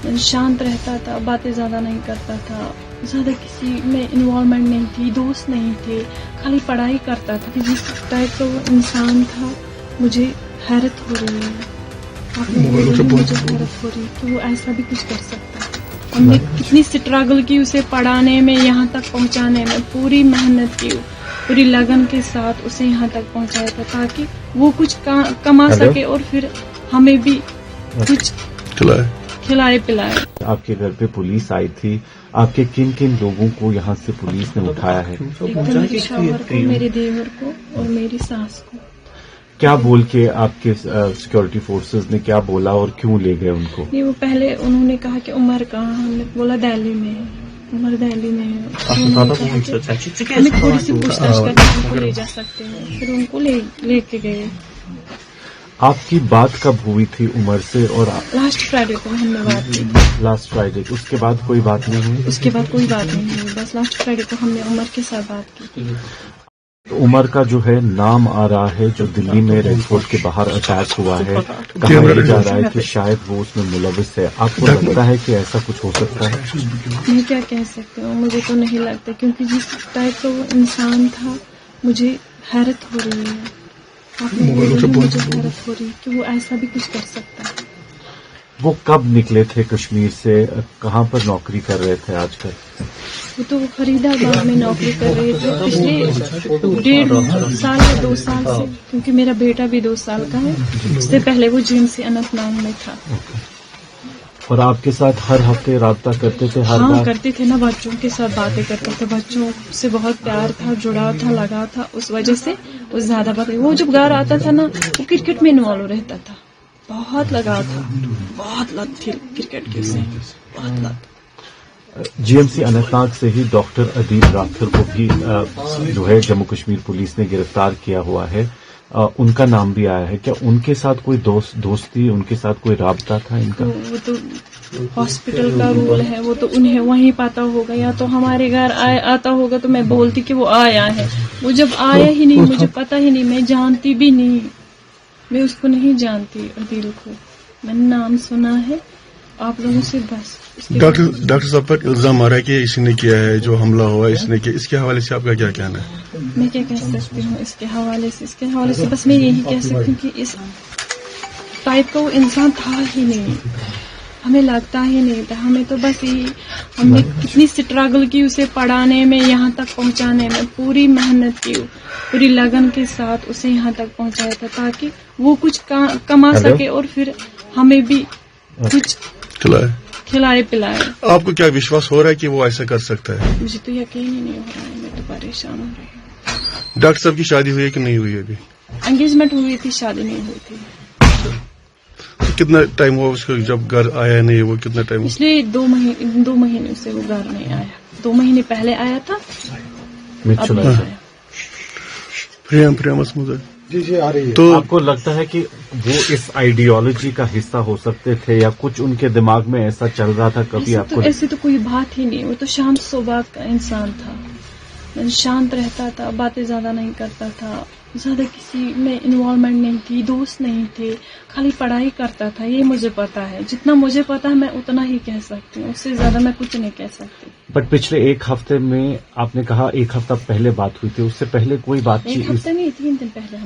शांत रहता था, बातें ज़्यादा नहीं करता था, ज़्यादा किसी में इन्वॉल्वमेंट नहीं थी, दोस्त नहीं थे, खाली पढ़ाई करता था। जिस टाइप का वो इंसान था, मुझे हैरत हो रही है, मुझे हैरत हो रही है कि वो ऐसा भी कुछ कर सकता है। हमने कितनी स्ट्रगल की उसे पढ़ाने में, यहाँ तक पहुँचाने में, पूरी मेहनत की, पूरी लगन के साथ उसे यहाँ तक पहुँचाया था ताकि वो कुछ कमा सके और फिर हमें भी कुछ खिलाए पिलाए। आपके घर पे पुलिस आई थी, आपके किन किन लोगों को यहाँ से पुलिस ने उठाया है? एक तो मेरे शौहर को, मेरे देवर को और मेरी सास को। क्या बोल के आपके सिक्योरिटी फोर्सेस ने क्या बोला और क्यों ले गए उनको? नहीं, वो पहले उन्होंने कहा कि उमर कहाँ, हमने बोला दिल्ली में है, उमर दिल्ली में है। हमें थोड़ी सी पूछताछ करके उनको ले जा सकते हैं, फिर उनको लेके गए। आपकी बात कब हुई थी उमर से? और लास्ट फ्राइडे को हमने बात की थी। लास्ट फ्राइडे, उसके बाद कोई बात नहीं हुई? उसके बाद कोई बात नहीं हुई, बस लास्ट फ्राइडे को हमने उमर के साथ बात की थी। तो उमर का जो है नाम आ रहा है, जो दिल्ली में रेड फोर्ट के बाहर अटैक हुआ है, कहा जा रहा है कि शायद वो उसमें मुलविस है। आपको लगता है कि ऐसा कुछ हो सकता है? मैं क्या कह सकती हूँ, मुझे तो नहीं लगता, क्योंकि जिस टाइप का वो इंसान था, मुझे हैरत हो रही है, मुझे हैरत हो रही है कि वो ऐसा भी कुछ कर सकता है। वो कब निकले थे कश्मीर से? कहाँ पर नौकरी कर रहे थे आजकल? वो तो फरीदाबाद में नौकरी कर रहे थे पिछले 1.5 साल या 2 साल से, क्योंकि मेरा बेटा भी 2 साल का है। उससे पहले वो GMC अनंतनाग में था। और आपके साथ हर हफ्ते राब्ता करते थे? हाँ, करते थे ना, बच्चों के साथ बातें करते थे, बच्चों से बहुत प्यार था, जुड़ाव था, लगाव था, उस वजह से वो ज्यादा बातें। वो जब घर आता था ना, वो क्रिकेट में इन्वॉल्व रहता था, बहुत लगाव था, बहुत लत थी क्रिकेट की उसे, बहुत लत। GMC अनंतनाग से ही डॉक्टर अदील राठौर को भी जो है जम्मू कश्मीर पुलिस ने गिरफ्तार किया हुआ है। उनका नाम भी आया है। क्या उनके साथ कोई दोस्ती, उनके साथ कोई राबता था इनका? वो तो हॉस्पिटल का रूल है, वो तो उन्हें वहीं पता होगा, या तो हमारे घर आता होगा तो मैं बोलती कि वो आया है। वो जब आया ही नहीं, मुझे पता ही नहीं, मैं जानती भी नहीं, मैं उसको नहीं जानती अदील को, मैंने नाम सुना है आप लोगों से बस। डॉक्टर साहब पर इल्जाम आ रहा है कि इसी ने किया है, जो हमला हुआ इसने किया। इसके हवाले से आपका क्या कहना है? मैं क्या कह सकती हूँ इसके हवाले से बस मैं यही कह सकती हूँ कि इस टाइप का वो इंसान था ही नहीं, हमें लगता ही नहीं था। हमें तो बस यही, हमने कितनी स्ट्रगल की उसे पढ़ाने में, यहाँ तक पहुँचाने में, पूरी मेहनत की, पूरी लगन के साथ उसे यहाँ तक पहुँचाया था ताकि वो कुछ कमा सके और फिर हमें भी कुछ खिलाए पिलाए। आपको क्या विश्वास हो रहा है कि वो ऐसा कर सकता है? मुझे तो यकीन ही नहीं हो रहा है, मैं तो परेशान हो रही हूँ। डॉक्टर साहब की शादी हुई है कि नहीं हुई है? अभी एंगेजमेंट हुई थी, शादी नहीं हुई थी। तो कितना टाइम हुआ उसको जब घर आया नहीं? वो कितना टाइम? पिछले 2 महीने से वो घर नहीं आया। 2 महीने पहले आया था, अब नहीं आया। प्रिया आ रही है। तो आपको लगता है कि वो इस आइडियोलॉजी का हिस्सा हो सकते थे, या कुछ उनके दिमाग में ऐसा चल रहा था कभी? आपको ऐसे तो कोई बात ही नहीं, वो तो शांत स्वभाव का इंसान था, शांत रहता था, बातें ज्यादा नहीं करता था, ज्यादा किसी में इन्वॉल्वमेंट नहीं थी, दोस्त नहीं थे, खाली पढ़ाई करता था। ये मुझे पता है, जितना मुझे पता है मैं उतना ही कह सकती हूँ, उससे ज्यादा मैं कुछ नहीं कह सकती। बट पिछले 1 हफ्ते में आपने कहा 1 हफ्ता पहले बात हुई थी, उससे पहले कोई बातचीत? 1 हफ्ता नहीं, 3 दिन पहले।